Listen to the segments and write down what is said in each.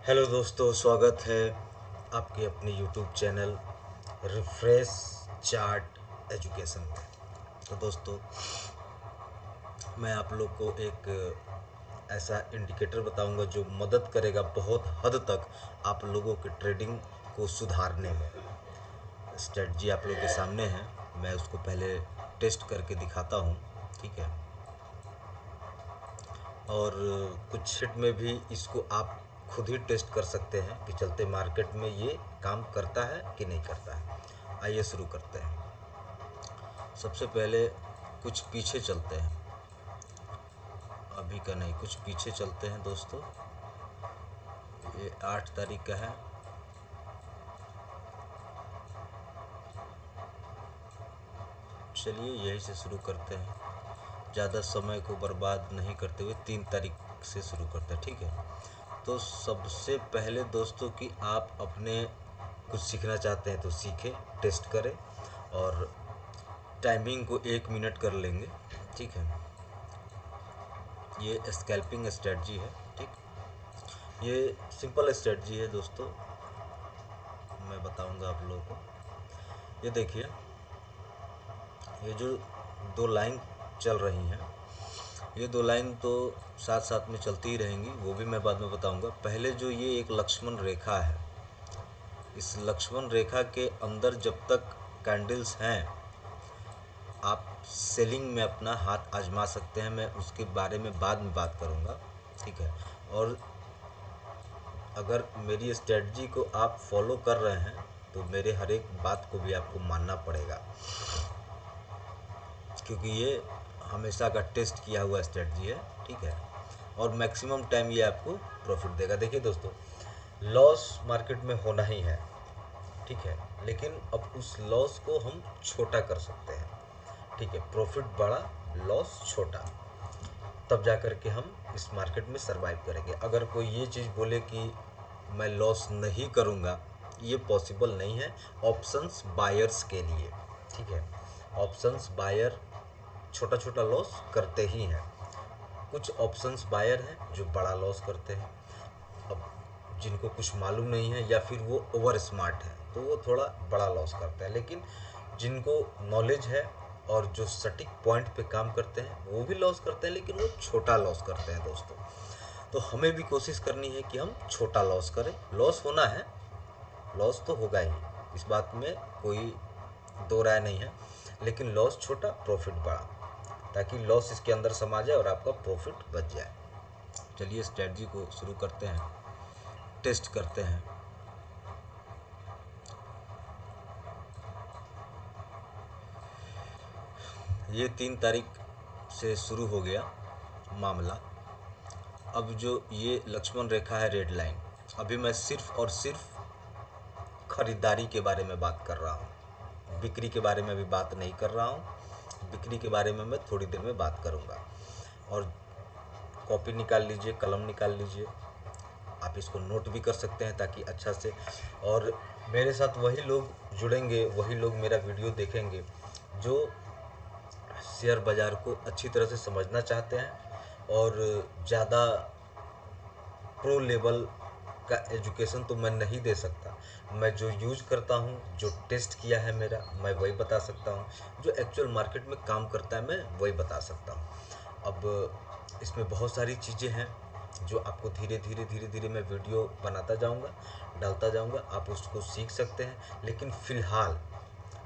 Hello दोस्तों, स्वागत है आपके अपने YouTube channel refresh chart education में। तो दोस्तों, मैं आप लोग को एक ऐसा इंडिकेटर बताऊंगा जो मदद करेगा बहुत हद तक आप लोगों के ट्रेडिंग को सुधारने में। स्ट्रेटजी आप लोगों के सामने है, मैं उसको पहले टेस्ट करके दिखाता हूँ, ठीक है। और कुछ सेट में भी इसको आप खुद ही टेस्ट कर सकते हैं कि चलते मार्केट में ये काम करता है कि नहीं करता है। आइए शुरू करते हैं। सबसे पहले कुछ पीछे चलते हैं, अभी का नहीं, कुछ पीछे चलते हैं दोस्तों। ये 8 तारीख का है। चलिए यही से शुरू करते हैं, ज़्यादा समय को बर्बाद नहीं करते हुए 3 तारीख से शुरू करते हैं, ठीक है। तो सबसे पहले दोस्तों कि आप अपने कुछ सीखना चाहते हैं तो सीखें, टेस्ट करें और टाइमिंग को 1 मिनट कर लेंगे, ठीक है। ये स्कैल्पिंग स्ट्रेटजी है, ठीक। ये सिंपल स्ट्रेटजी है दोस्तों, मैं बताऊंगा आप लोगों को। ये देखिए, ये जो दो लाइन चल रही हैं, ये दो लाइन तो साथ साथ में चलती ही रहेंगी, वो भी मैं बाद में बताऊंगा। पहले जो ये एक लक्ष्मण रेखा है, इस लक्ष्मण रेखा के अंदर जब तक कैंडल्स हैं आप सेलिंग में अपना हाथ आजमा सकते हैं। मैं उसके बारे में बाद में बात करूंगा, ठीक है। और अगर मेरी स्ट्रेटजी को आप फॉलो कर रहे हैं तो मेरे हर एक बात को भी आपको मानना पड़ेगा, क्योंकि ये हमेशा का टेस्ट किया हुआ स्ट्रेटजी है, ठीक है। और मैक्सिमम टाइम ये आपको प्रॉफिट देगा। देखिए दोस्तों, लॉस मार्केट में होना ही है, ठीक है, लेकिन अब उस लॉस को हम छोटा कर सकते हैं, ठीक है। प्रॉफिट बड़ा, लॉस छोटा, तब जा कर के हम इस मार्केट में सरवाइव करेंगे। अगर कोई ये चीज़ बोले कि मैं लॉस नहीं करूँगा, ये पॉसिबल नहीं है ऑप्शंस बायर्स के लिए, ठीक है। ऑप्शंस बायर छोटा छोटा लॉस करते ही हैं। कुछ ऑप्शंस बायर हैं जो बड़ा लॉस करते हैं। अब जिनको कुछ मालूम नहीं है या फिर वो ओवर स्मार्ट है तो वो थोड़ा बड़ा लॉस करते हैं, लेकिन जिनको नॉलेज है और जो सटीक पॉइंट पे काम करते हैं वो भी लॉस करते हैं, लेकिन वो छोटा लॉस करते हैं दोस्तों। तो हमें भी कोशिश करनी है कि हम छोटा लॉस करें। लॉस होना है, लॉस तो होगा ही, इस बात में कोई दो राय नहीं है, लेकिन लॉस छोटा प्रॉफिट बड़ा, ताकि लॉस इसके अंदर समा जाए और आपका प्रॉफिट बच जाए। चलिए स्ट्रेटजी को शुरू करते हैं, टेस्ट करते हैं। ये 3 तारीख से शुरू हो गया मामला। अब जो ये लक्ष्मण रेखा है, रेड लाइन, अभी मैं सिर्फ और सिर्फ खरीदारी के बारे में बात कर रहा हूँ, बिक्री के बारे में अभी बात नहीं कर रहा हूँ। बिक्री के बारे में मैं थोड़ी देर में बात करूँगा। और कॉपी निकाल लीजिए, कलम निकाल लीजिए, आप इसको नोट भी कर सकते हैं ताकि अच्छा से। और मेरे साथ वही लोग जुड़ेंगे, वही लोग मेरा वीडियो देखेंगे जो शेयर बाज़ार को अच्छी तरह से समझना चाहते हैं। और ज़्यादा प्रो लेवल का एजुकेशन तो मैं नहीं दे सकता, मैं जो यूज करता हूँ, जो टेस्ट किया है मेरा, मैं वही बता सकता हूँ। जो एक्चुअल मार्केट में काम करता है मैं वही बता सकता हूँ। अब इसमें बहुत सारी चीज़ें हैं जो आपको धीरे धीरे धीरे धीरे मैं वीडियो बनाता जाऊँगा, डालता जाऊँगा, आप उसको सीख सकते हैं। लेकिन फ़िलहाल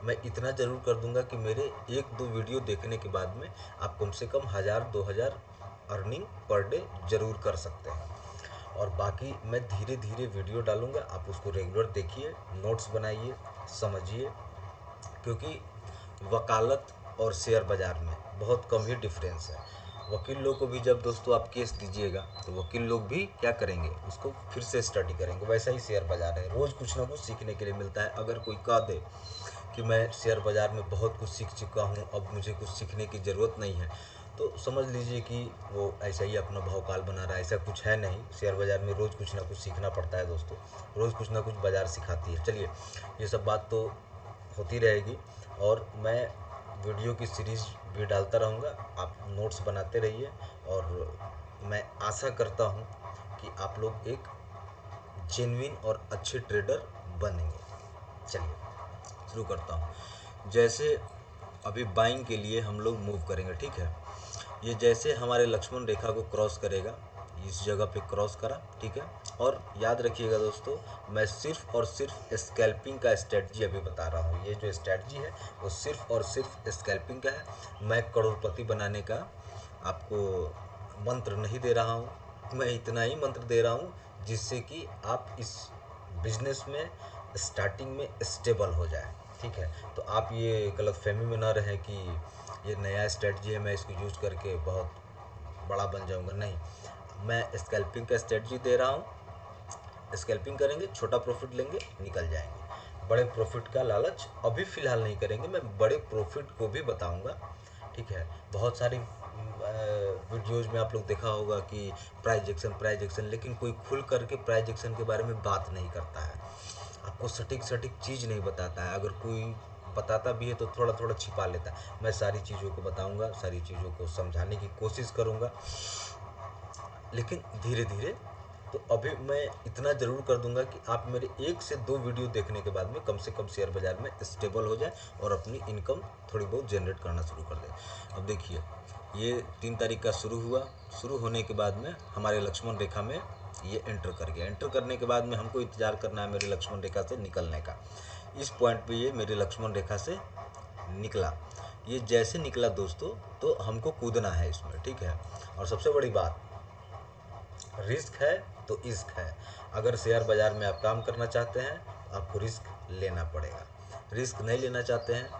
मैं इतना ज़रूर कर दूंगा कि मेरे 1-2 वीडियो देखने के बाद में आप कम से कम 1000-2000 अर्निंग पर डे ज़रूर कर सकते हैं। और बाकी मैं धीरे धीरे वीडियो डालूंगा, आप उसको रेगुलर देखिए, नोट्स बनाइए, समझिए, क्योंकि वकालत और शेयर बाज़ार में बहुत कम ही डिफरेंस है। वकील लोग को भी जब दोस्तों आप केस दीजिएगा तो वकील लोग भी क्या करेंगे, उसको फिर से स्टडी करेंगे। वैसा ही शेयर बाज़ार है, रोज़ कुछ ना कुछ सीखने के लिए मिलता है। अगर कोई कह दे कि मैं शेयर बाज़ार में बहुत कुछ सीख चुका हूँ, अब मुझे कुछ सीखने की ज़रूरत नहीं है, तो समझ लीजिए कि वो ऐसा ही अपना भौकाल बना रहा है। ऐसा कुछ है नहीं, शेयर बाज़ार में रोज़ कुछ ना कुछ सीखना पड़ता है दोस्तों, रोज़ कुछ ना कुछ बाज़ार सिखाती है। चलिए, ये सब बात तो होती रहेगी और मैं वीडियो की सीरीज़ भी डालता रहूँगा, आप नोट्स बनाते रहिए। और मैं आशा करता हूँ कि आप लोग एक जेन्युइन और अच्छे ट्रेडर बनेंगे। चलिए शुरू करता हूँ। जैसे अभी बाइंग के लिए हम लोग मूव करेंगे, ठीक है। ये जैसे हमारे लक्ष्मण रेखा को क्रॉस करेगा, इस जगह पे क्रॉस करा, ठीक है। और याद रखिएगा दोस्तों, मैं सिर्फ और सिर्फ स्कैल्पिंग का स्ट्रेटजी अभी बता रहा हूँ। ये जो स्ट्रेटजी है वो सिर्फ और सिर्फ स्कैल्पिंग का है। मैं करोड़पति बनाने का आपको मंत्र नहीं दे रहा हूँ। मैं इतना ही मंत्र दे रहा हूँ जिससे कि आप इस बिजनेस में स्टार्टिंग में स्टेबल हो जाए, ठीक है। तो आप ये गलतफहमी में ना रहें कि ये नया स्ट्रेटजी है, मैं इसको यूज़ करके बहुत बड़ा बन जाऊंगा। नहीं, मैं स्कैल्पिंग का स्ट्रेटजी दे रहा हूँ। स्कैल्पिंग करेंगे, छोटा प्रॉफिट लेंगे, निकल जाएंगे। बड़े प्रॉफिट का लालच अभी फ़िलहाल नहीं करेंगे, मैं बड़े प्रॉफिट को भी बताऊंगा, ठीक है। बहुत सारी वीडियोज़ में आप लोग देखा होगा कि प्राइज एक्शन, लेकिन कोई खुल करके प्राइज एक्शन के बारे में बात नहीं करता है, आपको सटीक चीज़ नहीं बताता है। अगर कोई बताता भी है तो थोड़ा थोड़ा छिपा लेता है। मैं सारी चीज़ों को बताऊंगा, सारी चीज़ों को समझाने की कोशिश करूंगा, लेकिन धीरे धीरे। तो अभी मैं इतना ज़रूर कर दूंगा कि आप मेरे 1 से 2 वीडियो देखने के बाद में कम से कम शेयर बाज़ार में स्टेबल हो जाए और अपनी इनकम थोड़ी बहुत जनरेट करना शुरू कर दें। अब देखिए, ये 3 तारीख का शुरू हुआ। शुरू होने के बाद में हमारे लक्ष्मण रेखा में ये एंटर कर गया। एंटर करने के बाद में हमको इंतज़ार करना है मेरे लक्ष्मण रेखा से निकलने का। इस पॉइंट पे ये मेरे लक्ष्मण रेखा से निकला। ये जैसे निकला दोस्तों, तो हमको कूदना है इसमें, ठीक है। और सबसे बड़ी बात, रिस्क है तो इश्क है। अगर शेयर बाज़ार में आप काम करना चाहते हैं तो आपको रिस्क लेना पड़ेगा। रिस्क नहीं लेना चाहते हैं,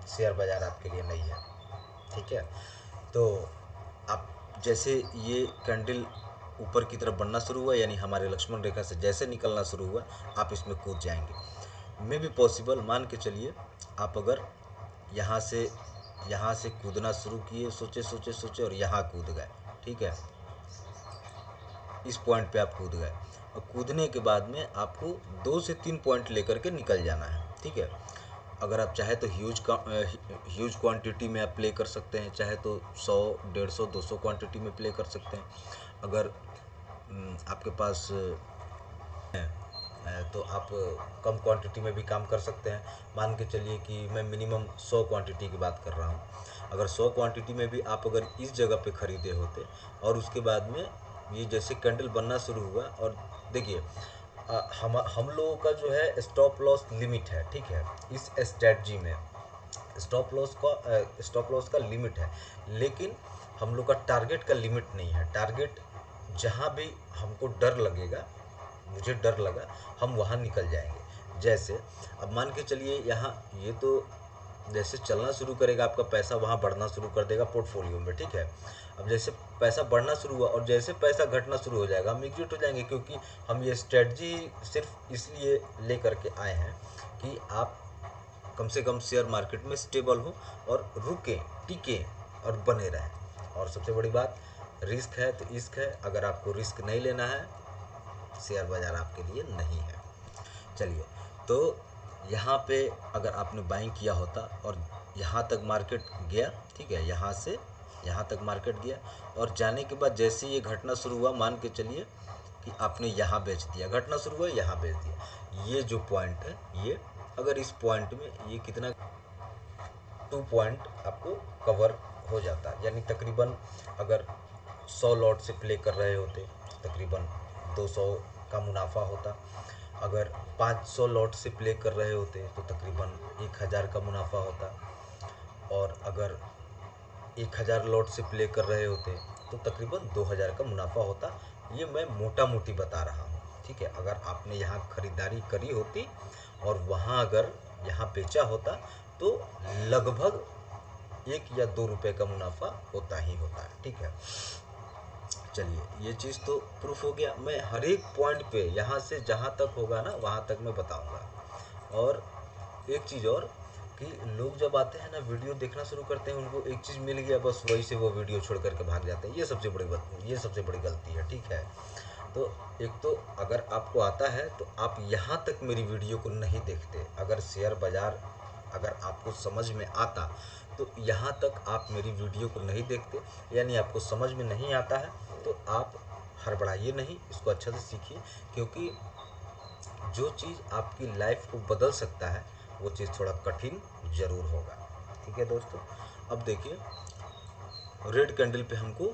शेयर बाज़ार आपके लिए नहीं है, ठीक है। तो आप जैसे ये कैंडल ऊपर की तरफ बढ़ना शुरू हुआ, यानी हमारे लक्ष्मण रेखा से जैसे निकलना शुरू हुआ, आप इसमें कूद जाएंगे। मे भी पॉसिबल, मान के चलिए आप अगर यहाँ से कूदना शुरू किए, सोचे और यहाँ कूद गए, ठीक है। इस पॉइंट पे आप कूद गए और कूदने के बाद में आपको 2 से 3 पॉइंट लेकर के निकल जाना है, ठीक है। अगर आप चाहे तो ह्यूज क्वांटिटी में आप प्ले कर सकते हैं, चाहे तो 100, 150, 200 क्वांटिटी में प्ले कर सकते हैं। अगर आपके पास तो आप कम क्वांटिटी में भी काम कर सकते हैं। मान के चलिए कि मैं मिनिमम 100 क्वांटिटी की बात कर रहा हूँ। अगर 100 क्वांटिटी में भी आप अगर इस जगह पे ख़रीदे होते और उसके बाद में ये जैसे कैंडल बनना शुरू हुआ, और देखिए हम लोगों का जो है स्टॉप लॉस लिमिट है, ठीक है। इस स्ट्रेटजी में स्टॉप लॉस का लिमिट है, लेकिन हम लोग का टारगेट का लिमिट नहीं है। टारगेट जहाँ भी हमको डर लगेगा, मुझे डर लगा, हम वहाँ निकल जाएंगे। जैसे अब मान के चलिए यहाँ ये तो जैसे चलना शुरू करेगा, आपका पैसा वहाँ बढ़ना शुरू कर देगा पोर्टफोलियो में, ठीक है। अब जैसे पैसा बढ़ना शुरू हुआ और जैसे पैसा घटना शुरू हो जाएगा, हम एग्जिट हो जाएंगे, क्योंकि हम ये स्ट्रेटजी सिर्फ इसलिए ले करके आए हैं कि आप कम से कम शेयर मार्केट में स्टेबल हो और रुकें, टिकें और बने रहें। और सबसे बड़ी बात, रिस्क है तो इश्क है। अगर आपको रिस्क नहीं लेना है, शेयर बाज़ार आपके लिए नहीं है। चलिए, तो यहाँ पे अगर आपने बाइंग किया होता और यहाँ तक मार्केट गया, ठीक है, यहाँ से यहाँ तक मार्केट गया और जाने के बाद जैसे ये घटना शुरू हुआ, मान के चलिए कि आपने यहाँ बेच दिया, घटना शुरू हुआ यहाँ बेच दिया। ये जो पॉइंट है, ये अगर इस पॉइंट में ये कितना 2 पॉइंट आपको कवर हो जाता, यानी तकरीबन अगर 100 लॉट से प्ले कर रहे होते तकरीबन 200 का मुनाफा होता। अगर 500 लॉट से प्ले कर रहे होते तो तकरीबन 1000 का मुनाफा होता। और अगर 1000 लॉट से प्ले कर रहे होते तो तकरीबन 2000 का मुनाफा होता। ये मैं मोटा मोटी बता रहा हूँ, ठीक है। अगर आपने यहाँ खरीदारी करी होती और वहाँ अगर यहाँ बेचा होता तो लगभग 1 या 2 रुपए का मुनाफा होता ही होता है, ठीक है। चलिए, ये चीज़ तो प्रूफ हो गया। मैं हर एक पॉइंट पे यहाँ से जहाँ तक होगा ना वहाँ तक मैं बताऊँगा। और एक चीज़ और कि लोग जब आते हैं ना, वीडियो देखना शुरू करते हैं, उनको एक चीज़ मिल गया, बस वही से वो वीडियो छोड़ करके भाग जाते हैं। ये सबसे बड़ी गलती है, ठीक है। तो एक तो अगर आपको आता है तो आप यहाँ तक मेरी वीडियो को नहीं देखते। अगर शेयर बाज़ार अगर आपको समझ में आता तो यहाँ तक आप मेरी वीडियो को नहीं देखते, यानी आपको समझ में नहीं आता है। तो आप हड़बड़ाइए नहीं, इसको अच्छे से सीखिए, क्योंकि जो चीज़ आपकी लाइफ को बदल सकता है वो चीज़ थोड़ा कठिन ज़रूर होगा। ठीक है दोस्तों, अब देखिए रेड कैंडल पे हमको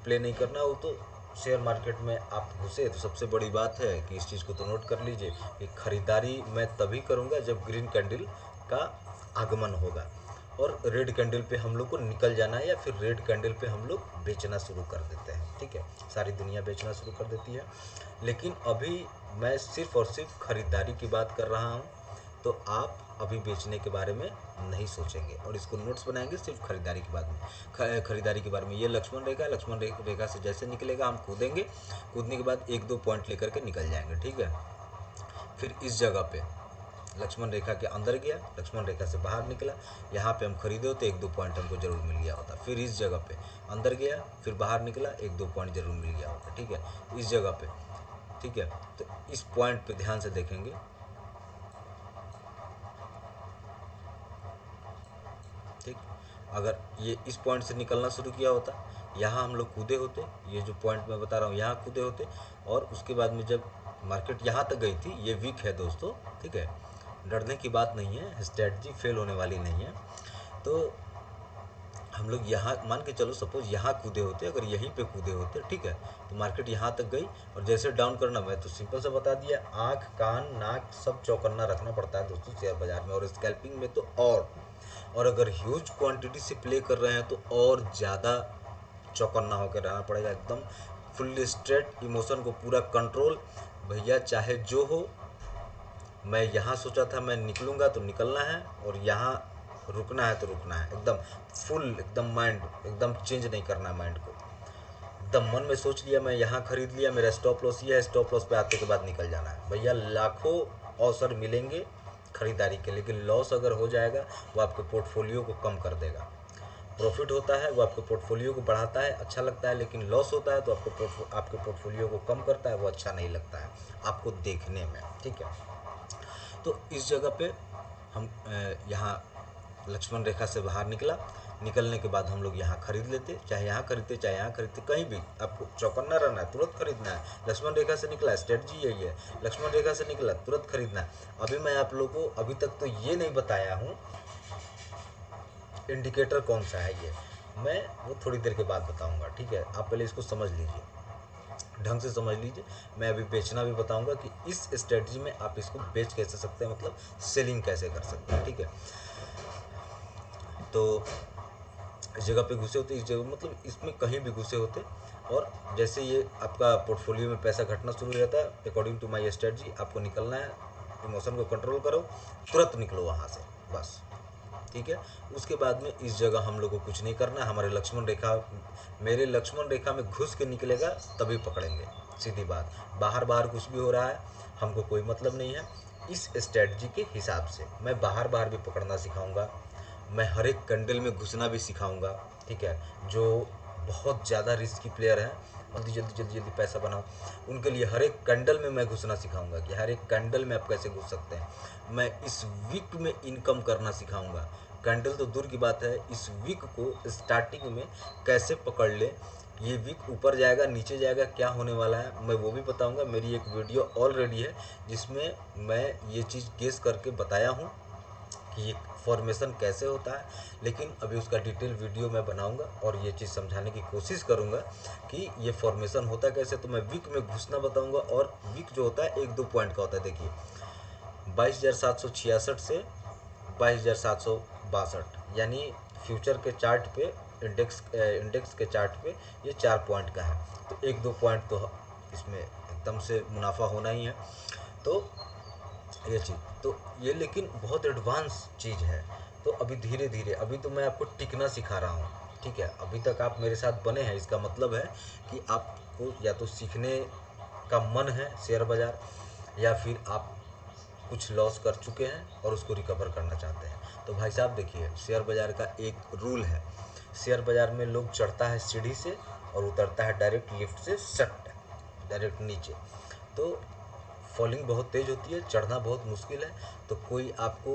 प्ले नहीं करना हो, तो शेयर मार्केट में आप घुसे तो सबसे बड़ी बात है कि इस चीज़ को तो नोट कर लीजिए कि ख़रीदारी मैं तभी करूँगा जब ग्रीन कैंडल का आगमन होगा, और रेड कैंडल पे हम लोग को निकल जाना है, या फिर रेड कैंडल पे हम लोग बेचना शुरू कर देते हैं। ठीक है, सारी दुनिया बेचना शुरू कर देती है, लेकिन अभी मैं सिर्फ़ और सिर्फ ख़रीदारी की बात कर रहा हूँ, तो आप अभी बेचने के बारे में नहीं सोचेंगे, और इसको नोट्स बनाएंगे सिर्फ खरीदारी के बाद में, खरीदारी के बारे में। ये लक्ष्मण रेखा है, लक्ष्मण रेखा से जैसे निकलेगा हम कूदेंगे, कूदने के बाद एक दो पॉइंट लेकर के निकल जाएंगे। ठीक है, फिर इस जगह पे लक्ष्मण रेखा के अंदर गया, लक्ष्मण रेखा से बाहर निकला, यहाँ पे हम खरीदे होते, एक दो पॉइंट हमको जरूर मिल गया होता। फिर इस जगह पे अंदर गया, फिर बाहर निकला, एक दो पॉइंट जरूर मिल गया होता। ठीक है, इस जगह पे, ठीक है, तो इस पॉइंट पे ध्यान से देखेंगे, ठीक, अगर ये इस पॉइंट से निकलना शुरू किया होता, यहाँ हम लोग कूदे होते, ये जो पॉइंट मैं बता रहा हूँ यहाँ कूदे होते, और उसके बाद में जब मार्केट यहाँ तक गई थी, ये वीक है दोस्तों, ठीक है, डरने की बात नहीं है, स्ट्रेटजी फेल होने वाली नहीं है। तो हम लोग यहाँ मान के चलो, सपोज यहाँ कूदे होते, अगर यहीं पे कूदे होते, ठीक है, तो मार्केट यहाँ तक गई, और जैसे डाउन करना, मैं तो सिंपल से बता दिया, आँख कान नाक सब चौकन्ना रखना पड़ता है दोस्तों शेयर बाजार में, और स्कैल्पिंग में तो और अगर ह्यूज क्वांटिटी से प्ले कर रहे हैं तो और ज़्यादा चौकन्ना होकर रहना पड़ेगा, एकदम फुल्ली स्ट्रेट, इमोशन को पूरा कंट्रोल। भैया चाहे जो हो, मैं यहाँ सोचा था मैं निकलूँगा तो निकलना है, और यहाँ रुकना है तो रुकना है, एकदम फुल, एकदम माइंड एकदम चेंज नहीं करना है माइंड को, एकदम मन में सोच लिया मैं यहाँ खरीद लिया, मेरा स्टॉप लॉस ये है, स्टॉप लॉस पे आते के बाद निकल जाना है। भैया लाखों अवसर मिलेंगे खरीदारी के, लेकिन लॉस अगर हो जाएगा वो आपके पोर्टफोलियो को कम कर देगा। प्रॉफिट होता है वो आपके पोर्टफोलियो को बढ़ाता है, अच्छा लगता है, लेकिन लॉस होता है तो आपके पोर्टफोलियो को कम करता है, वो अच्छा नहीं लगता है आपको देखने में। ठीक है, तो इस जगह पे हम यहाँ लक्ष्मण रेखा से बाहर निकला, निकलने के बाद हम लोग यहाँ खरीद लेते, चाहे यहाँ खरीदते चाहे यहाँ खरीदते, कहीं भी आपको चौकन्ना रहना है, तुरंत खरीदना है। लक्ष्मण रेखा से निकला, स्ट्रेटजी यही है, लक्ष्मण रेखा से निकला तुरंत खरीदना है। अभी मैं आप लोगों को अभी तक तो ये नहीं बताया हूँ इंडिकेटर कौन सा है, ये मैं वो थोड़ी देर के बाद बताऊँगा। ठीक है, आप पहले इसको समझ लीजिए, ढंग से समझ लीजिए। मैं अभी बेचना भी बताऊंगा कि इस स्ट्रेटजी में आप इसको बेच कैसे सकते हैं, मतलब सेलिंग कैसे कर सकते हैं। ठीक है, तो इस जगह पे घुसे होते, इस जगह मतलब इसमें कहीं भी घुसे होते, और जैसे ये आपका पोर्टफोलियो में पैसा घटना शुरू हो जाता है, अकॉर्डिंग टू माई स्ट्रेटजी आपको निकलना है, इमोशन को कंट्रोल करो, तुरंत निकलो वहाँ से बस। ठीक है, उसके बाद में इस जगह हम लोग को कुछ नहीं करना है, हमारे लक्ष्मण रेखा, मेरे लक्ष्मण रेखा में घुस के निकलेगा तभी पकड़ेंगे, सीधी बात। बाहर बाहर कुछ भी हो रहा है हमको कोई मतलब नहीं है। इस स्ट्रेटजी के हिसाब से मैं बाहर बाहर भी पकड़ना सिखाऊंगा, मैं हर एक कैंडल में घुसना भी सिखाऊंगा। ठीक है, जो बहुत ज़्यादा रिस्की प्लेयर हैं, जल्दी जल्दी जल्दी जल्दी पैसा बनाओ, उनके लिए हर एक कैंडल में मैं घुसना सिखाऊंगा कि हर एक कैंडल में आप कैसे घुस सकते हैं। मैं इस वीक में इनकम करना सिखाऊंगा, कैंडल तो दूर की बात है, इस वीक को स्टार्टिंग में कैसे पकड़ ले, ये वीक ऊपर जाएगा नीचे जाएगा क्या होने वाला है मैं वो भी बताऊंगा। मेरी एक वीडियो ऑलरेडी है जिसमें मैं ये चीज़ गेस करके बताया हूँ कि ये फॉर्मेशन कैसे होता है, लेकिन अभी उसका डिटेल वीडियो मैं बनाऊंगा और ये चीज़ समझाने की कोशिश करूंगा कि ये फॉर्मेशन होता कैसे। तो मैं वीक में घुसना बताऊंगा, और वीक जो होता है एक दो पॉइंट का होता है। देखिए 22,766 से 22,762, यानी फ्यूचर के चार्ट पे, इंडेक्स के चार्ट पे ये 4 पॉइंट का है, तो एक दो पॉइंट तो इसमें एकदम से मुनाफा होना ही है। तो ये चीज़ तो ये लेकिन बहुत एडवांस चीज़ है, तो अभी धीरे धीरे, अभी तो मैं आपको टिकना सिखा रहा हूँ। ठीक है, अभी तक आप मेरे साथ बने हैं, इसका मतलब है कि आपको या तो सीखने का मन है शेयर बाज़ार, या फिर आप कुछ लॉस कर चुके हैं और उसको रिकवर करना चाहते हैं। तो भाई साहब देखिए, शेयर बाज़ार का एक रूल है, शेयर बाज़ार में लोग चढ़ता है सीढ़ी से और उतरता है डायरेक्ट लिफ्ट से, सट डायरेक्ट नीचे। तो फॉलिंग बहुत तेज़ होती है, चढ़ना बहुत मुश्किल है। तो कोई आपको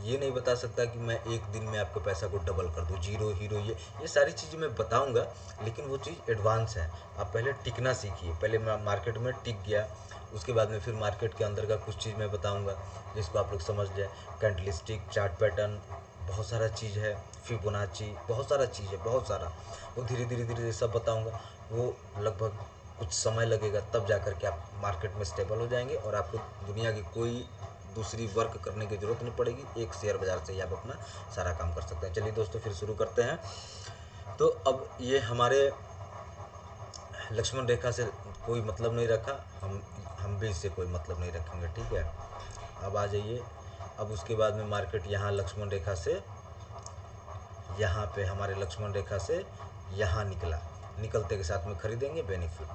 ये नहीं बता सकता कि मैं एक दिन में आपके पैसा को डबल कर दूँ, जीरो हीरो ये सारी चीज़ें मैं बताऊंगा, लेकिन वो चीज़ एडवांस है। आप पहले टिकना सीखिए। पहले मैं मार्केट में टिक गया, उसके बाद में फिर मार्केट के अंदर का कुछ चीज़ मैं बताऊंगा जिसको आप लोग समझ जाए। कैंडलस्टिक, चार्ट पैटर्न, बहुत सारा चीज़ है, फिबोनाची, बहुत सारा चीज़ है, बहुत सारा। वो धीरे धीरे धीरे सब बताऊँगा। वो लगभग कुछ समय लगेगा, तब जा कर के आप मार्केट में स्टेबल हो जाएंगे और आपको दुनिया की कोई दूसरी वर्क करने की ज़रूरत नहीं पड़ेगी। एक शेयर बाज़ार से ही आप अपना सारा काम कर सकते हैं। चलिए दोस्तों, फिर शुरू करते हैं। तो अब ये हमारे लक्ष्मण रेखा से कोई मतलब नहीं रखा, हम भी इससे कोई मतलब नहीं रखेंगे, ठीक है। अब आ जाइए। अब उसके बाद में मार्केट यहाँ लक्ष्मण रेखा से, यहाँ पे हमारे लक्ष्मण रेखा से यहाँ निकला, निकलते के साथ में खरीदेंगे, बेनिफिट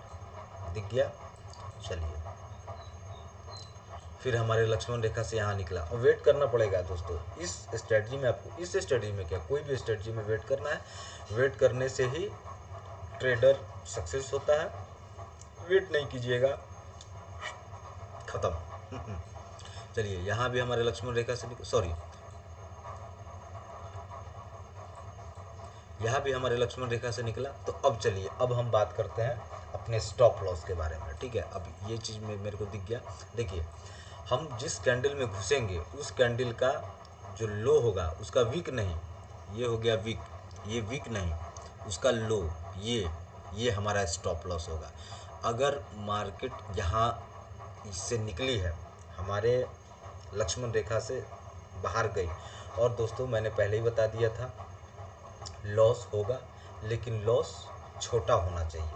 दिख गया। चलिए, फिर हमारे लक्ष्मण रेखा से यहाँ निकला। और वेट करना पड़ेगा दोस्तों इस स्ट्रेटजी में। आपको इस स्ट्रेटजी में क्या, कोई भी स्ट्रेटजी में वेट करना है। वेट करने से ही ट्रेडर सक्सेस होता है। वेट नहीं कीजिएगा, खत्म। चलिए, यहाँ भी हमारे लक्ष्मण रेखा से यहाँ भी हमारे लक्ष्मण रेखा से निकला। तो अब चलिए, अब हम बात करते हैं अपने स्टॉप लॉस के बारे में, ठीक है। अब ये चीज़ में मेरे को दिख गया। देखिए, हम जिस कैंडल में घुसेंगे उस कैंडल का जो लो होगा उसका वीक नहीं, ये हो गया वीक, ये वीक नहीं, उसका लो, ये हमारा स्टॉप लॉस होगा। अगर मार्केट यहाँ इससे निकली है, हमारे लक्ष्मण रेखा से बाहर गई, और दोस्तों मैंने पहले ही बता दिया था, लॉस होगा, लेकिन लॉस छोटा होना चाहिए,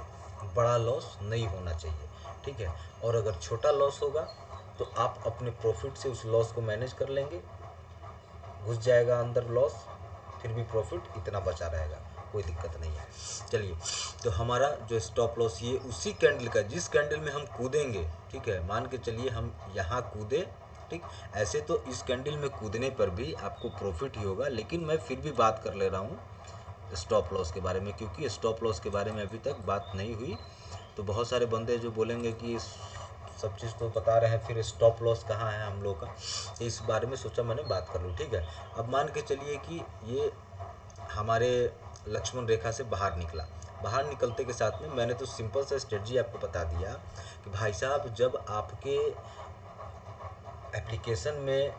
बड़ा लॉस नहीं होना चाहिए, ठीक है। और अगर छोटा लॉस होगा तो आप अपने प्रॉफिट से उस लॉस को मैनेज कर लेंगे। घुस जाएगा अंदर लॉस, फिर भी प्रॉफिट इतना बचा रहेगा, कोई दिक्कत नहीं है। चलिए, तो हमारा जो स्टॉप लॉस ये उसी कैंडल का, जिस कैंडल में हम कूदेंगे, ठीक है। मान के चलिए हम यहाँ कूदे, ठीक। ऐसे तो इस कैंडल में कूदने पर भी आपको प्रॉफिट ही होगा, लेकिन मैं फिर भी बात कर ले रहा हूँ स्टॉप लॉस के बारे में, क्योंकि स्टॉप लॉस के बारे में अभी तक बात नहीं हुई। तो बहुत सारे बंदे जो बोलेंगे कि सब चीज़ तो बता रहे हैं, फिर स्टॉप लॉस कहाँ है हम लोग का, इस बारे में सोचा मैंने बात कर लूँ, ठीक है। अब मान के चलिए कि ये हमारे लक्ष्मण रेखा से बाहर निकला। बाहर निकलते के साथ में मैंने तो सिंपल सा स्ट्रेटजी आपको बता दिया कि भाई साहब, जब आपके एप्लीकेशन में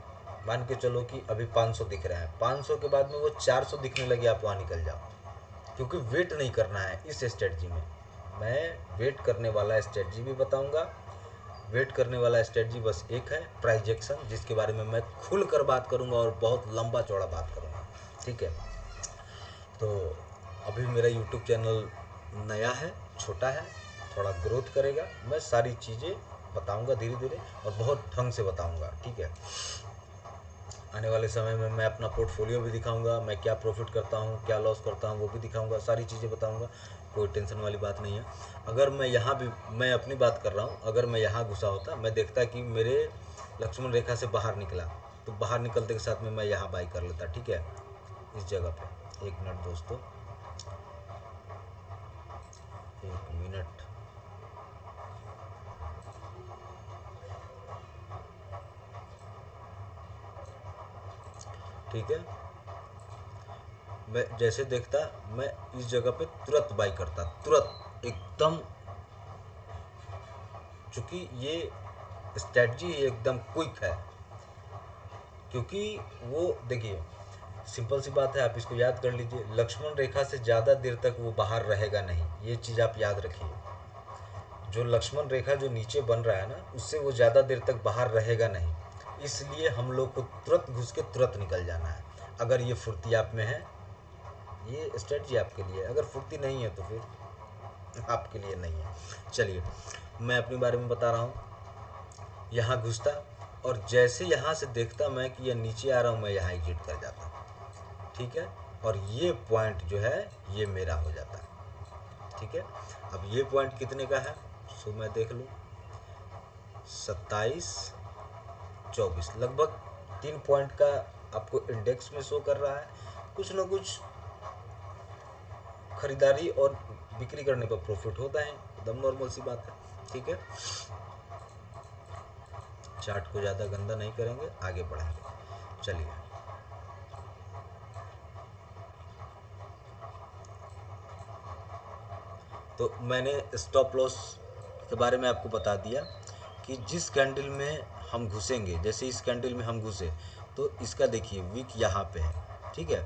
मान के चलो कि अभी 500 दिख रहे हैं, 500 के बाद में वो 400 दिखने लगे, आप वहाँ निकल जाओ, क्योंकि वेट नहीं करना है इस स्ट्रेटजी में। मैं वेट करने वाला स्ट्रेटजी भी बताऊंगा। वेट करने वाला स्ट्रेटजी बस एक है, प्राइस एक्शन, जिसके बारे में मैं खुल कर बात करूंगा और बहुत लंबा चौड़ा बात करूंगा, ठीक है। तो अभी मेरा यूट्यूब चैनल नया है, छोटा है, थोड़ा ग्रोथ करेगा। मैं सारी चीज़ें बताऊंगा धीरे धीरे और बहुत ढंग से बताऊंगा, ठीक है। आने वाले समय में मैं अपना पोर्टफोलियो भी दिखाऊंगा, मैं क्या प्रॉफिट करता हूँ, क्या लॉस करता हूँ, वो भी दिखाऊंगा, सारी चीज़ें बताऊंगा। कोई टेंशन वाली बात नहीं है। अगर मैं यहाँ भी, मैं अपनी बात कर रहा हूँ, अगर मैं यहाँ घुसा होता, मैं देखता कि मेरे लक्ष्मण रेखा से बाहर निकला, तो बाहर निकलते के साथ में मैं यहाँ बाई कर लेता, ठीक है, इस जगह पे। एक मिनट दोस्तों, एक मिनट। ठीक है, मैं जैसे देखता, मैं इस जगह पे तुरंत बाई करता, तुरंत एकदम। चूँकि ये स्ट्रेटजी एकदम क्विक है, क्योंकि वो देखिए, सिंपल सी बात है, आप इसको याद कर लीजिए, लक्ष्मण रेखा से ज़्यादा देर तक वो बाहर रहेगा नहीं, ये चीज़ आप याद रखिए। जो लक्ष्मण रेखा जो नीचे बन रहा है ना, उससे वो ज़्यादा देर तक बाहर रहेगा नहीं, इसलिए हम लोग को तुरंत घुस के तुरंत निकल जाना है। अगर ये फुर्ती आप में है, ये स्ट्रेटजी आपके लिए है। अगर फुर्ती नहीं है तो फिर आपके लिए नहीं है। चलिए, मैं अपने बारे में बता रहा हूँ। यहाँ घुसता, और जैसे यहाँ से देखता मैं कि ये नीचे आ रहा हूँ, मैं यहाँ एग्जिट कर जाता, ठीक है। और ये पॉइंट जो है ये मेरा हो जाता है, ठीक है। अब ये पॉइंट कितने का है, सो मैं देख लूँ, 27-24, लगभग 3 पॉइंट का आपको इंडेक्स में शो कर रहा है। कुछ ना कुछ खरीदारी और बिक्री करने पर प्रॉफिट होता है, एकदम नॉर्मल सी बात है, ठीक है। चार्ट को ज़्यादा गंदा नहीं करेंगे, आगे बढ़ेंगे। चलिए, तो मैंने स्टॉप लॉस के बारे में आपको बता दिया कि जिस कैंडल में हम घुसेंगे, जैसे इस कैंडल में हम घुसे तो इसका देखिए विक यहाँ पे है, ठीक है।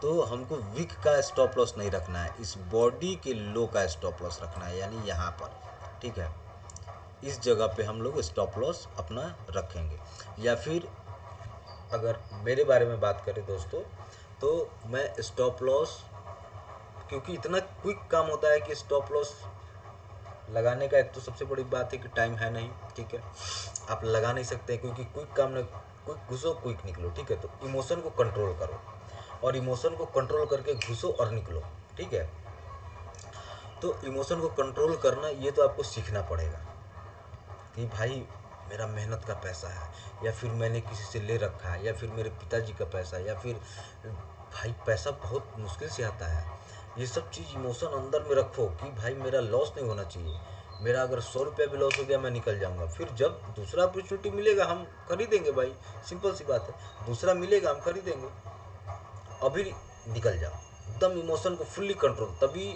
तो हमको विक का स्टॉप लॉस नहीं रखना है, इस बॉडी के लो का स्टॉप लॉस रखना है, यानी यहाँ पर, ठीक है। इस जगह पे हम लोग स्टॉप लॉस अपना रखेंगे। या फिर अगर मेरे बारे में बात करें दोस्तों, तो मैं स्टॉप लॉस, क्योंकि इतना क्विक काम होता है कि स्टॉप लॉस लगाने का एक तो सबसे बड़ी बात है कि टाइम है नहीं, ठीक है। आप लगा नहीं सकते क्योंकि क्विक काम में क्विक घुसो क्विक निकलो, ठीक है। तो इमोशन को कंट्रोल करो, और इमोशन को कंट्रोल करके घुसो और निकलो, ठीक है। तो इमोशन को कंट्रोल करना ये तो आपको सीखना पड़ेगा कि भाई मेरा मेहनत का पैसा है, या फिर मैंने किसी से ले रखा है, या फिर मेरे पिताजी का पैसा है, या फिर भाई पैसा बहुत मुश्किल से आता है। ये सब चीज़ इमोशन अंदर में रखो कि भाई मेरा लॉस नहीं होना चाहिए, मेरा अगर 100 रुपया भी लॉस हो गया मैं निकल जाऊंगा, फिर जब दूसरा अपॉर्चुनिटी मिलेगा हम खरीदेंगे भाई, सिंपल सी बात है। दूसरा मिलेगा हम खरीदेंगे, अभी निकल जाओ। एकदम इमोशन को फुल्ली कंट्रोल, तभी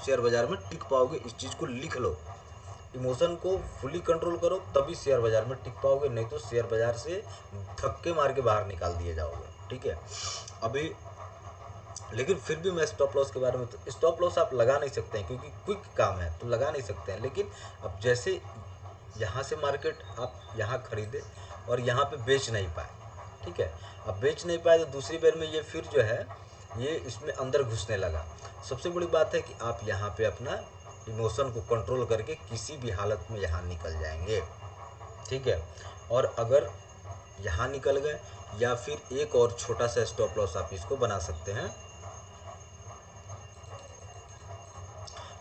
शेयर बाजार में टिक पाओगे। इस चीज़ को लिख लो, इमोशन को फुली कंट्रोल करो तभी शेयर बाजार में टिक पाओगे, नहीं तो शेयर बाजार से धक्के मार के बाहर निकाल दिए जाओगे, ठीक है। अभी लेकिन फिर भी मैं स्टॉप लॉस के बारे में, तो स्टॉप लॉस आप लगा नहीं सकते हैं क्योंकि क्विक काम है तो लगा नहीं सकते हैं। लेकिन अब जैसे यहाँ से मार्केट आप यहाँ खरीदे और यहाँ पे बेच नहीं पाए, ठीक है। अब बेच नहीं पाए तो दूसरी बार में ये फिर जो है ये इसमें अंदर घुसने लगा। सबसे बड़ी बात है कि आप यहाँ पे अपना इमोशन को कंट्रोल करके किसी भी हालत में यहाँ निकल जाएंगे, ठीक है। और अगर यहाँ निकल गए, या फिर एक और छोटा सा स्टॉप लॉस आप इसको बना सकते हैं,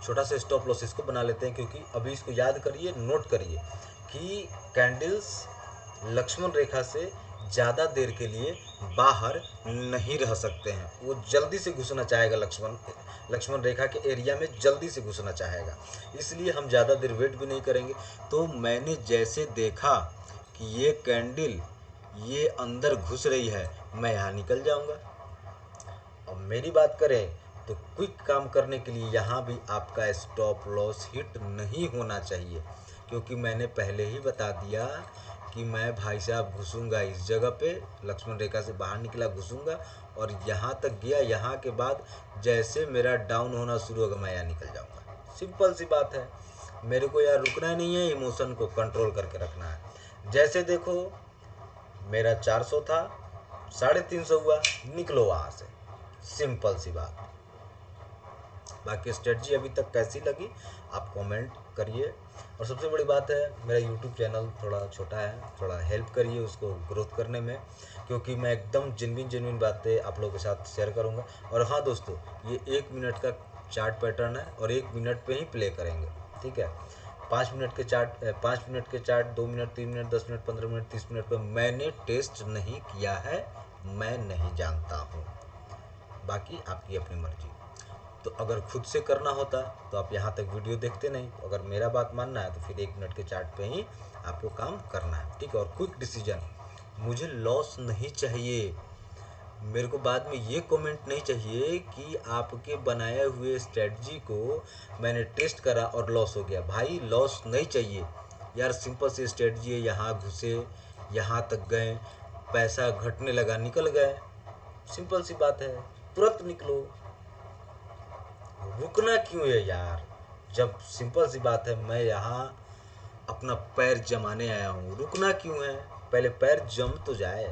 छोटा सा स्टॉप लॉस इसको बना लेते हैं, क्योंकि अभी इसको याद करिए, नोट करिए कि कैंडल्स लक्ष्मण रेखा से ज़्यादा देर के लिए बाहर नहीं रह सकते हैं। वो जल्दी से घुसना चाहेगा, लक्ष्मण रेखा के एरिया में जल्दी से घुसना चाहेगा, इसलिए हम ज़्यादा देर वेट भी नहीं करेंगे। तो मैंने जैसे देखा कि ये कैंडल ये अंदर घुस रही है, मैं यहाँ निकल जाऊँगा। अब मेरी बात करें तो क्विक काम करने के लिए यहाँ भी आपका स्टॉप लॉस हिट नहीं होना चाहिए, क्योंकि मैंने पहले ही बता दिया कि मैं भाई साहब घुसूंगा इस जगह पे, लक्ष्मण रेखा से बाहर निकला घुसूंगा और यहाँ तक गया, यहाँ के बाद जैसे मेरा डाउन होना शुरू होगा मैं यहाँ निकल जाऊँगा। सिंपल सी बात है, मेरे को यार रुकना ही नहीं है, इमोशन को कंट्रोल करके रखना है। जैसे देखो मेरा 400 था, 350 हुआ, निकलो वहाँ से, सिंपल सी बात। बाकी स्ट्रेटजी अभी तक कैसी लगी आप कमेंट करिए। और सबसे बड़ी बात है, मेरा यूट्यूब चैनल थोड़ा छोटा है, थोड़ा हेल्प करिए उसको ग्रोथ करने में, क्योंकि मैं एकदम जेन्युइन बातें आप लोगों के साथ शेयर करूँगा। और हाँ दोस्तों, ये 1 मिनट का चार्ट पैटर्न है और 1 मिनट पे ही प्ले करेंगे, ठीक है। 5 मिनट के चार्ट, 5 मिनट के chart, 2 minute, 3 minute, 10 minute, 15 minute, 30 minute पर मैंने टेस्ट नहीं किया है, मैं नहीं जानता हूँ, बाकी आपकी अपनी मर्जी। तो अगर खुद से करना होता तो आप यहाँ तक वीडियो देखते नहीं, अगर मेरा बात मानना है तो फिर 1 मिनट के चार्ट पे ही आपको काम करना है, ठीक है। और क्विक डिसीजन, मुझे लॉस नहीं चाहिए, मेरे को बाद में ये कमेंट नहीं चाहिए कि आपके बनाए हुए स्ट्रेटजी को मैंने टेस्ट करा और लॉस हो गया। भाई लॉस नहीं चाहिए यार, सिंपल सी स्ट्रेटजी है, यहाँ घुसे, यहाँ तक गए, पैसा घटने लगा, निकल गए, सिंपल सी बात है, तुरंत निकलो। रुकना क्यों है यार, जब सिंपल सी बात है मैं यहाँ अपना पैर जमाने आया हूँ, रुकना क्यों है, पहले पैर जम तो जाए,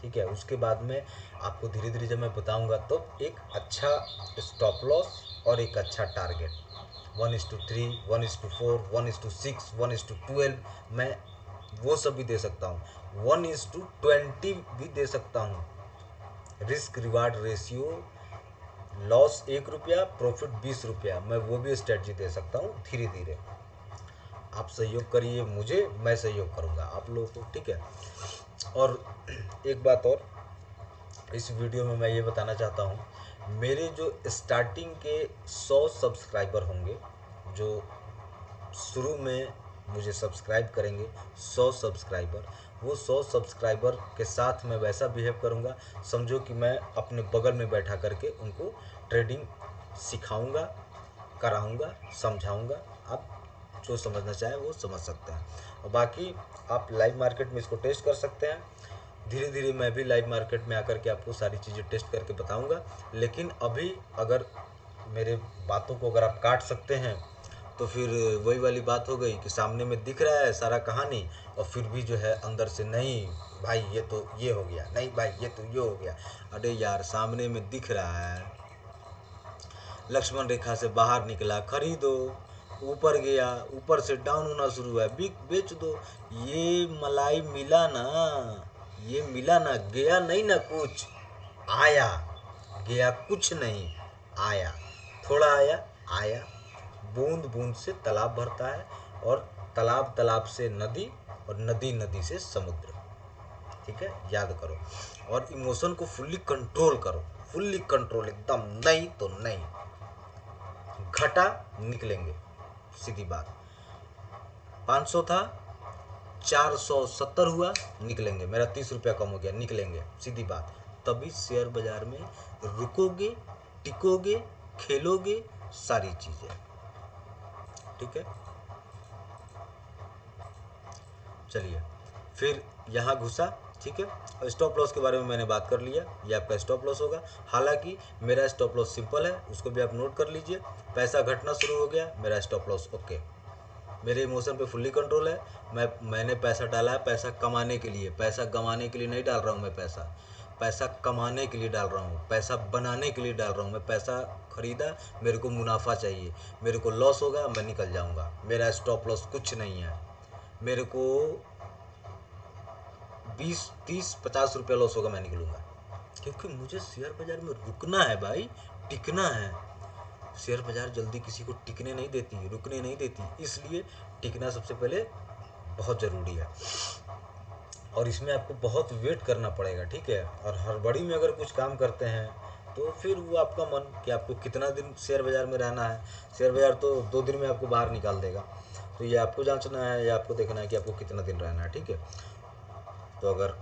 ठीक है। उसके बाद में आपको धीरे धीरे जब मैं बताऊँगा तो एक अच्छा स्टॉप लॉस और एक अच्छा टारगेट, 1:3, 1:4, 1:6, 1:12 मैं वो सब भी दे सकता हूँ, 1:20 भी दे सकता हूँ। रिस्क रिवार्ड रेशियो, लॉस 1 रुपया, प्रॉफिट 20 रुपया, मैं वो भी स्ट्रेटजी दे सकता हूँ धीरे धीरे। आप सहयोग करिए मुझे, मैं सहयोग करूँगा आप लोगों को, ठीक है। और एक बात और इस वीडियो में मैं ये बताना चाहता हूँ, मेरे जो स्टार्टिंग के 100 सब्सक्राइबर होंगे, जो शुरू में मुझे सब्सक्राइब करेंगे, 100 सब्सक्राइबर, वो 100 सब्सक्राइबर के साथ मैं वैसा बिहेव करूँगा, समझो कि मैं अपने बगल में बैठा करके उनको ट्रेडिंग सिखाऊँगा, कराऊंगा, समझाऊंगा। आप जो समझना चाहें वो समझ सकते हैं, और बाकी आप लाइव मार्केट में इसको टेस्ट कर सकते हैं। धीरे धीरे मैं भी लाइव मार्केट में आकर के आपको सारी चीज़ें टेस्ट करके बताऊंगा। लेकिन अभी अगर मेरे बातों को अगर आप काट सकते हैं तो फिर वही वाली बात हो गई कि सामने में दिख रहा है सारा कहानी, और फिर भी जो है अंदर से नहीं भाई ये तो ये हो गया, नहीं भाई ये तो ये हो गया। अरे यार सामने में दिख रहा है, लक्ष्मण रेखा से बाहर निकला, खरीदो। ऊपर गया, ऊपर से डाउन होना शुरू हुआ, बिक बेच दो। ये मलाई मिला ना, ये मिला ना, गया नहीं ना कुछ, आया। गया कुछ नहीं, आया। थोड़ा आया, आया। बूंद बूंद से तालाब भरता है, और तालाब तालाब से नदी, और नदी नदी से समुद्र। ठीक है, याद करो। और इमोशन को फुल्ली कंट्रोल करो, फुल्ली कंट्रोल एकदम। नहीं तो नहीं, घटा निकलेंगे, सीधी बात। 500 था, 470 हुआ, निकलेंगे। मेरा 30 रुपया कम हो गया, निकलेंगे, सीधी बात। तभी शेयर बाजार में रुकोगे, टिकोगे, खेलोगे, सारी चीजें। ठीक है, चलिए फिर यहाँ घुसा। ठीक है, और स्टॉप लॉस के बारे में मैंने बात कर लिया, ये आपका स्टॉप लॉस होगा। हालांकि मेरा स्टॉप लॉस सिंपल है, उसको भी आप नोट कर लीजिए। पैसा घटना शुरू हो गया, मेरा स्टॉप लॉस ओके। मेरे इमोशन पे फुल्ली कंट्रोल है। मैंने पैसा डाला है पैसा कमाने के लिए, पैसा गंवाने के लिए नहीं डाल रहा हूँ मैं पैसा। पैसा कमाने के लिए डाल रहा हूँ, पैसा बनाने के लिए डाल रहा हूँ मैं। पैसा खरीदा, मेरे को मुनाफा चाहिए, मेरे को लॉस होगा मैं निकल जाऊँगा। मेरा स्टॉप लॉस कुछ नहीं है। मेरे को 20, 30, 50 रुपये लॉस होगा, मैं निकलूँगा। क्योंकि मुझे शेयर बाजार में रुकना है भाई, टिकना है। शेयर बाजार जल्दी किसी को टिकने नहीं देती, रुकने नहीं देती, इसलिए टिकना सबसे पहले बहुत ज़रूरी है। और इसमें आपको बहुत वेट करना पड़ेगा। ठीक है, और हड़बड़ी में अगर कुछ काम करते हैं तो फिर वो आपका मन कि आपको कितना दिन शेयर बाजार में रहना है। शेयर बाजार तो 2 दिन में आपको बाहर निकाल देगा। तो ये आपको जांचना है, या आपको देखना है कि आपको कितना दिन रहना है। ठीक है, तो अगर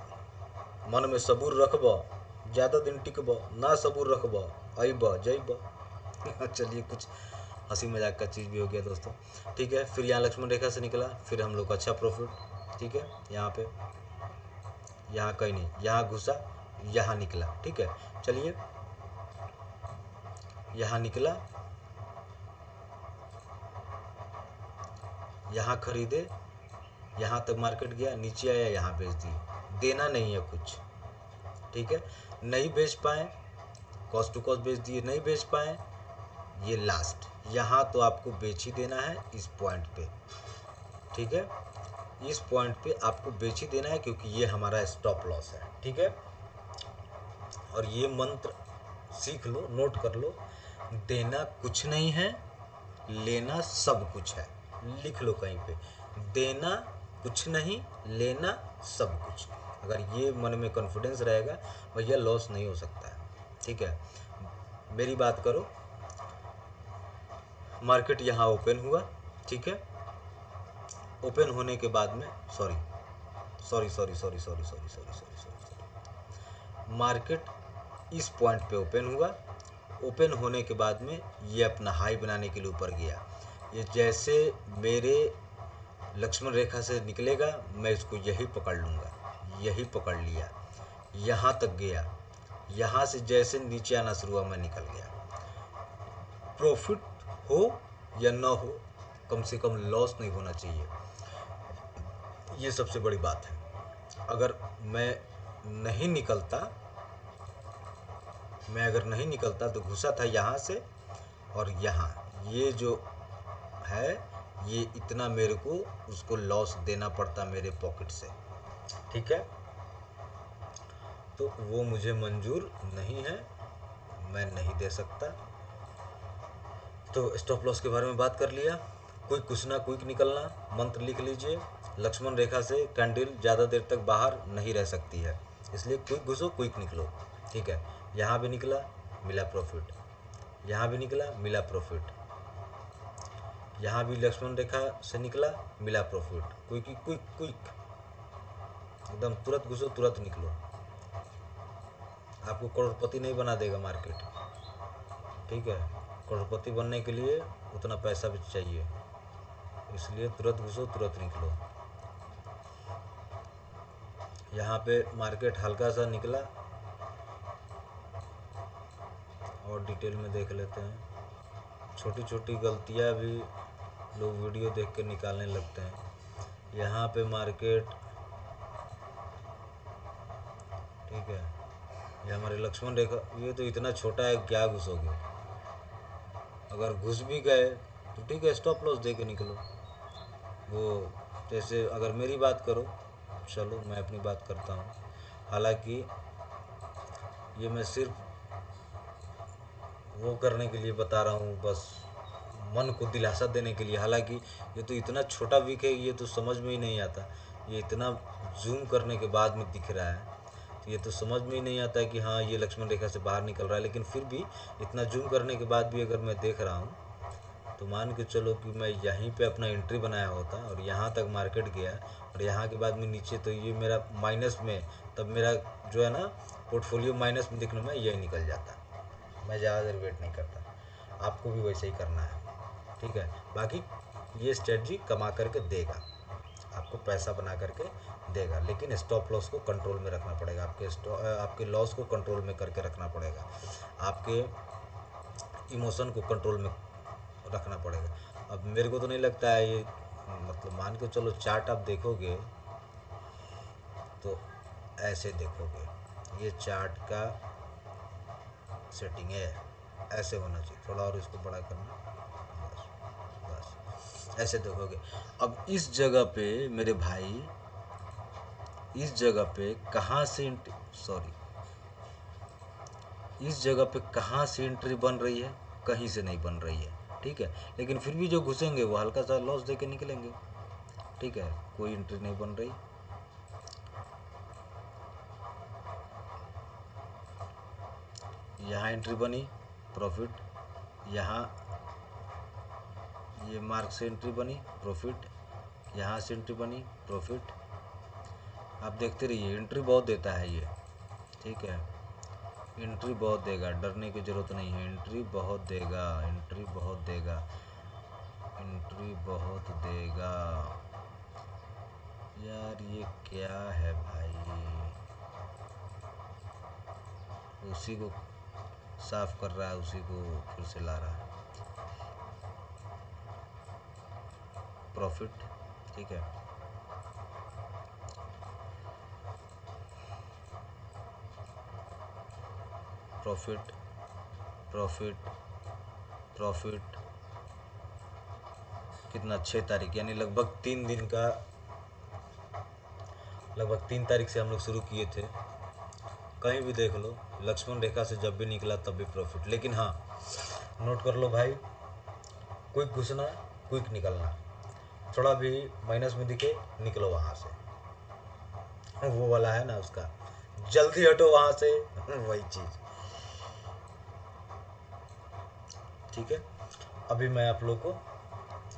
मन में सबूर रखब, ज़्यादा दिन टिकब, ना सबूर रखब, अइब जइब। चलिए, कुछ हंसी मजाक का चीज़ भी हो गया दोस्तों। ठीक है, फिर यहाँ लक्ष्मण रेखा से निकला, फिर हम लोग का अच्छा प्रॉफिट। ठीक है, यहाँ पे, यहाँ कहीं नहीं, यहाँ घुसा, यहाँ निकला। ठीक है, चलिए, यहाँ निकला, यहाँ खरीदे, यहाँ तक मार्केट गया, नीचे आया, यहाँ बेच दिए। देना नहीं है कुछ। ठीक है, नहीं बेच पाए, कॉस्ट टू कॉस्ट बेच दिए, नहीं बेच पाए, ये लास्ट। यहाँ तो आपको बेच ही देना है इस पॉइंट पे। ठीक है, इस पॉइंट पे आपको बेच ही देना है, क्योंकि ये हमारा स्टॉप लॉस है। ठीक है, और ये मंत्र सीख लो, नोट कर लो। देना कुछ नहीं है, लेना सब कुछ है। लिख लो कहीं पे, देना कुछ नहीं, लेना सब कुछ। अगर ये मन में कॉन्फिडेंस रहेगा, भैया लॉस नहीं हो सकता है। ठीक है, मेरी बात करो। मार्केट यहाँ ओपन हुआ। ठीक है, ओपन होने के बाद में sorry sorry sorry sorry sorry sorry sorry sorry sorry market इस पॉइंट पे ओपन हुआ। ओपन होने के बाद में ये अपना हाई बनाने के लिए ऊपर गया। ये जैसे मेरे लक्ष्मण रेखा से निकलेगा, मैं इसको यही पकड़ लूँगा। यही पकड़ लिया, यहाँ तक गया, यहाँ से जैसे नीचे आना शुरू हुआ, मैं निकल गया। प्रॉफिट हो या ना हो, कम से कम लॉस नहीं होना चाहिए, ये सबसे बड़ी बात है। अगर मैं नहीं निकलता, तो घुसा था यहाँ से, और यहाँ ये जो है, ये इतना मेरे को उसको लॉस देना पड़ता मेरे पॉकेट से। ठीक है, तो वो मुझे मंजूर नहीं है, मैं नहीं दे सकता। तो स्टॉप लॉस के बारे में बात कर लिया। क्विक घुसना, क्विक निकलना, मंत्र लिख लीजिए। लक्ष्मण रेखा से कैंडल ज़्यादा देर तक बाहर नहीं रह सकती है, इसलिए क्विक घुसो, क्विक निकलो। ठीक है, यहाँ भी निकला, मिला प्रॉफिट। यहाँ भी निकला, मिला प्रॉफिट। यहाँ भी लक्ष्मण रेखा से निकला, मिला प्रॉफिट। क्विक क्विक क्विक, एकदम तुरंत घुसो, तुरंत निकलो। आपको करोड़पति नहीं बना देगा मार्केट। ठीक है, करोड़पति बनने के लिए उतना पैसा भी चाहिए, इसलिए तुरंत घुसो तुरंत निकलो। यहाँ पे मार्केट हल्का सा निकला और डिटेल में देख लेते हैं। छोटी छोटी गलतियाँ भी लोग वीडियो देख के निकालने लगते हैं। यहाँ पे मार्केट, ठीक है, ये हमारे लक्ष्मण रेखा, ये तो इतना छोटा है, क्या घुसोगे? अगर घुस भी गए तो ठीक है, स्टॉप लॉस दे के निकलो। वो जैसे अगर मेरी बात करो, चलो मैं अपनी बात करता हूँ। हालांकि ये मैं सिर्फ वो करने के लिए बता रहा हूँ, बस मन को दिलासा देने के लिए। हालांकि ये तो इतना छोटा वीक है, ये तो समझ में ही नहीं आता। ये इतना जूम करने के बाद में दिख रहा है, तो ये तो समझ में ही नहीं आता है कि हाँ ये लक्ष्मण रेखा से बाहर निकल रहा है। लेकिन फिर भी इतना जूम करने के बाद भी अगर मैं देख रहा हूँ, तो मान के चलो कि मैं यहीं पे अपना एंट्री बनाया होता और यहाँ तक मार्केट गया और यहाँ के बाद में नीचे, तो ये मेरा माइनस में, तब मेरा जो है ना पोर्टफोलियो माइनस में दिखने में यही निकल जाता। मैं ज़्यादा देर वेट नहीं करता, आपको भी वैसे ही करना है, ठीक है। बाकी ये स्ट्रेटजी कमा करके देगा, आपको पैसा बना करके देगा, लेकिन स्टॉप लॉस को कंट्रोल में रखना पड़ेगा, आपके लॉस को कंट्रोल में करके रखना पड़ेगा, आपके इमोशन को कंट्रोल में रखना पड़ेगा। अब मेरे को तो नहीं लगता है ये, मतलब मान के चलो चार्ट आप देखोगे तो ऐसे देखोगे, ये चार्ट का सेटिंग है, ऐसे होना चाहिए। थोड़ा और इसको बड़ा करना, बस बस ऐसे देखोगे। अब इस जगह पे मेरे भाई, इस जगह पे कहाँ से इस जगह पे कहाँ से एंट्री बन रही है? कहीं से नहीं बन रही है, ठीक है। लेकिन फिर भी जो घुसेंगे वो हल्का सा लॉस दे के निकलेंगे, ठीक है। कोई एंट्री नहीं बन रही, यहाँ एंट्री बनी प्रॉफिट, यहाँ ये मार्क से एंट्री बनी प्रॉफिट, यहाँ से एंट्री बनी प्रॉफिट। आप देखते रहिए, एंट्री बहुत देता है ये, ठीक है। एंट्री बहुत देगा, डरने की ज़रूरत नहीं है, एंट्री बहुत देगा, एंट्री बहुत देगा, एंट्री बहुत देगा। यार ये क्या है भाई, उसी को साफ कर रहा है, उसी को फिर से ला रहा है। प्रॉफिट, ठीक है, प्रॉफिट प्रॉफिट प्रॉफिट, कितना 6 तारीख, यानी लगभग 3 दिन का, लगभग 3 तारीख से हम लोग शुरू किए थे। कहीं भी देख लो, लक्ष्मण रेखा से जब भी निकला तब भी प्रॉफिट। लेकिन हाँ, नोट कर लो भाई, क्विक घुसना, क्विक निकलना। थोड़ा भी माइनस में दिखे निकलो वहाँ से, वो वाला है ना उसका, जल्दी हटो वहाँ से, वही चीज़, ठीक है। अभी मैं आप लोग को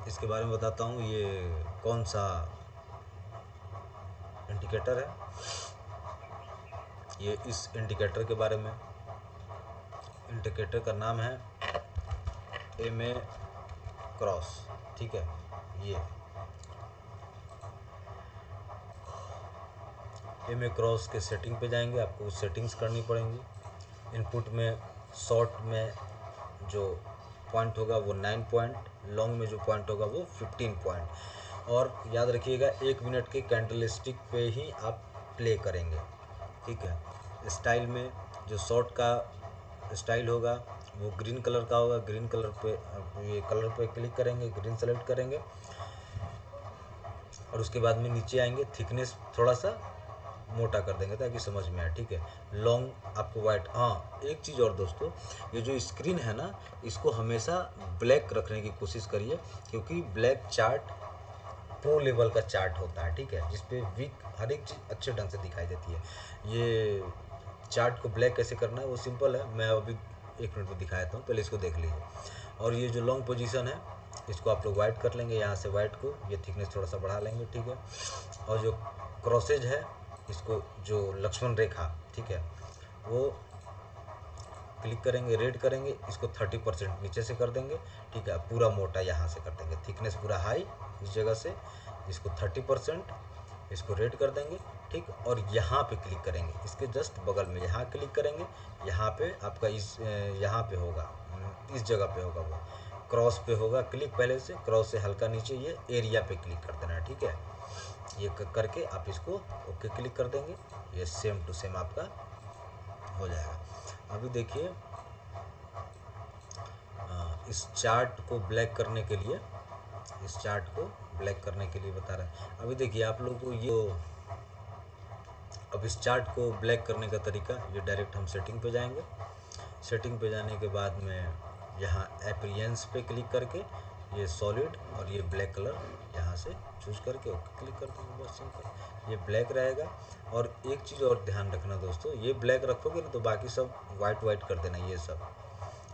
इसके बारे में बताता हूँ, ये कौन सा इंडिकेटर है। ये इस इंडिकेटर के बारे में, इंडिकेटर का नाम है MA क्रॉस, ठीक है। ये MA क्रॉस के सेटिंग पे जाएंगे, आपको सेटिंग्स करनी पड़ेंगी। इनपुट में शॉर्ट में जो पॉइंट होगा वो 9 पॉइंट, लॉन्ग में जो पॉइंट होगा वो 15 पॉइंट। और याद रखिएगा 1 मिनट के कैंडलस्टिक पे ही आप प्ले करेंगे, ठीक है। स्टाइल में जो शॉर्ट का स्टाइल होगा वो ग्रीन कलर का होगा, ग्रीन कलर पे ये कलर पे क्लिक करेंगे, ग्रीन सेलेक्ट करेंगे और उसके बाद में नीचे आएंगे, थिकनेस थोड़ा सा मोटा कर देंगे ताकि समझ में आए, ठीक है। लॉन्ग आपको वाइट, हाँ एक चीज़ और दोस्तों, ये जो स्क्रीन है ना, इसको हमेशा ब्लैक रखने की कोशिश करिए, क्योंकि ब्लैक चार्ट प्रो लेवल का चार्ट होता है, ठीक है, जिसपे वीक हर एक चीज़ अच्छे ढंग से दिखाई देती है। ये चार्ट को ब्लैक कैसे करना है वो सिंपल है, मैं अभी 1 मिनट में दिखा देता हूँ, पहले इसको देख लीजिए। और ये जो लॉन्ग पोजीशन है इसको आप लोग वाइट कर लेंगे, यहाँ से वाइट को ये थिकनेस थोड़ा सा बढ़ा लेंगे, ठीक है। और जो क्रॉसेज है इसको, जो लक्ष्मण रेखा, ठीक है, वो क्लिक करेंगे, रेड करेंगे, इसको 30% नीचे से कर देंगे, ठीक है। पूरा मोटा यहाँ से कर देंगे, थिकनेस पूरा हाई इस जगह से, इसको 30%, इसको रेड कर देंगे, ठीक। और यहाँ पे क्लिक करेंगे, इसके जस्ट बगल में यहाँ क्लिक करेंगे, यहाँ पे आपका यहाँ पे होगा, इस जगह पे होगा, वो क्रॉस पे होगा क्लिक, पहले से क्रॉस से हल्का नीचे ये एरिया पे क्लिक कर देना है, ठीक है। ये करके आप इसको ओके क्लिक कर देंगे, ये सेम टू सेम आपका हो जाएगा। अभी देखिए इस चार्ट को ब्लैक करने के लिए, इस चार्ट को ब्लैक करने के लिए बता रहा है। अभी देखिए आप लोगों को ये, अब इस चार्ट को ब्लैक करने का तरीका, ये डायरेक्ट हम सेटिंग पे जाएंगे। सेटिंग पे जाने के बाद में यहाँ अपीयरेंस पे क्लिक करके ये सॉलिड और ये ब्लैक कलर यहाँ से चूज करके ओके क्लिक कर देंगे, बहुत सिंपल, ये ब्लैक रहेगा। और एक चीज़ और ध्यान रखना दोस्तों, ये ब्लैक रखोगे ना तो बाकी सब वाइट कर देना, ये सब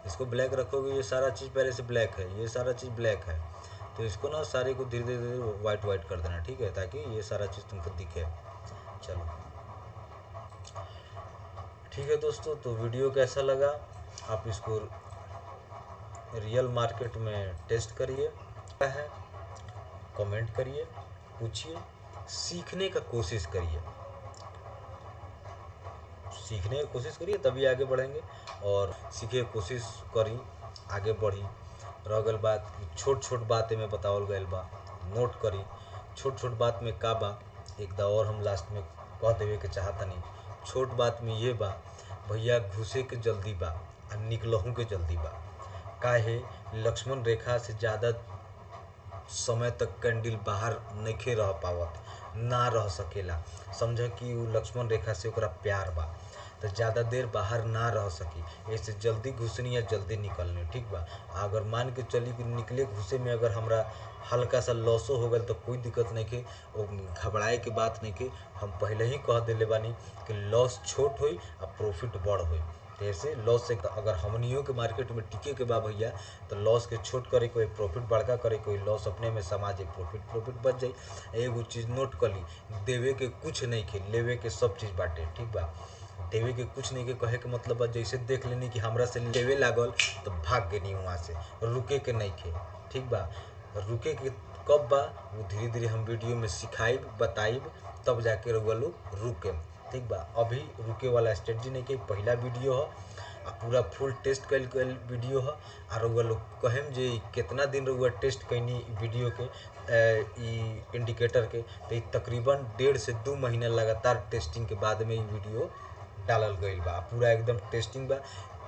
इसको ब्लैक रखोगे, ये सारा चीज़ पहले से ब्लैक है, ये सारा चीज़ ब्लैक है, तो इसको ना सारे को धीरे धीरे वाइट कर देना, ठीक है, ताकि ये सारा चीज़ तुमको दिखे। चलो ठीक है दोस्तों, तो वीडियो कैसा लगा आप इसको रियल मार्केट में टेस्ट करिए, है कमेंट करिए, पूछिए, सीखने का कोशिश करिए, सीखने की कोशिश करिए तभी आगे बढ़ेंगे। और सीखे कोशिश करी आगे बढ़ी। रह गल बात छोट छोट बातें में बतावल गयल बा, नोट करी छोट छोट बात में का बा। एक दा और हम लास्ट में कह देवे के चाहतनी, छोट बात में ये बा भैया, घुसे के जल्दी बा आ निकलहूँ के जल्दी बा। काहे लक्ष्मण रेखा से ज़्यादा समय तक कैंडल बाहर नइखे रह पावत, ना रह सकेला। समझ कि उ लक्ष्मण रेखा से ओकरा प्यार बा, तो ज़्यादा देर बाहर ना रह सकी, ऐसे जल्दी घुसनी या जल्दी निकलनी, ठीक बा। अगर मान के चली कि निकले घुसे में अगर हमरा हल्का सा लॉसो हो गल तो कोई दिक्कत नहीं के, घबराए के बात नहीं के। हम पहले ही कह दिले बानी कि लॉस छोट होई और प्रॉफिट बड़ होई। तो ऐसे लॉस से अगर हमनियों के मार्केट में टिके के बा भैया, तो लॉस के छोट करे, कोई प्रॉफिट बड़का करे, कोई लॉस अपने में समा जाए, प्रॉफिट बच जाए। एगो चीज़ नोट कर ली, देवे के कुछ नहीं के, लेवे के सब चीज़ बाटे, ठीक बा। देवे के कुछ नहीं के कहे के मतलब बा, जैसे देख लेनी कि हमरा से लेवे लागल तो भाग गए नहीं वहाँ से, रुके के नहीं खे, ठीक बा। रुके के कब बा वो धीरे धीरे हम वीडियो में सिखाइब, बताइब, तब जाके रउआ लोग रुके, ठीक बा। अभी रुके वाला स्ट्रेटजी नहीं के, पहला वीडियो हो आ पूरा फुल टेस्ट कल वीडियो हो। और रउआ लोग कहेम जे कितना दिन रउआ टेस्ट कैनी वीडियो के, इंडिकेटर के, तो तकरीबन 1.5 से 2 महीना लगातार टेस्टिंग के बाद में वीडियो डालल गईल बा, पूरा एकदम टेस्टिंग बा।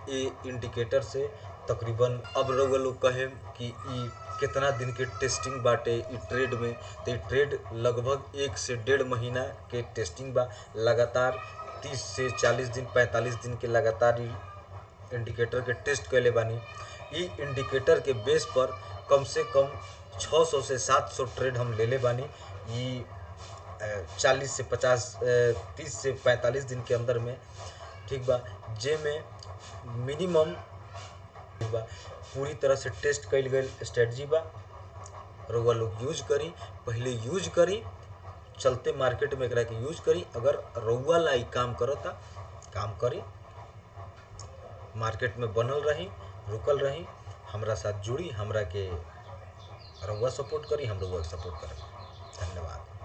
ये इंडिकेटर से तकरीबन अब रउआ लोग कहेम कि ई कितना दिन के टेस्टिंग बाटे ई ट्रेड में, तो ये ट्रेड लगभग 1 से 1.5 महीना के टेस्टिंग बा। लगातार 30 से 40 दिन 45 दिन के लगातार इंडिकेटर के टेस्ट कैले बानी। ई इंडिकेटर के बेस पर कम से कम 600 से 700 ट्रेड हम लेले बानी। ई 40 से 50 30 से 45 दिन के अंदर में, ठीक बा। जे में मिनिमम बा पूरी तरह से टेस्ट कैल गई स्ट्रेटजी बा, रउआ लोग यूज करी, पहले यूज करी, चलते मार्केट में एकरा के यूज करी। अगर रउआ ला काम करता, काम करी, मार्केट में बनल रही, रुकल रही, हमरा साथ जुड़ी, हमरा के रउआ सपोर्ट करी, हम रउआ सपोर्ट करें। धन्यवाद।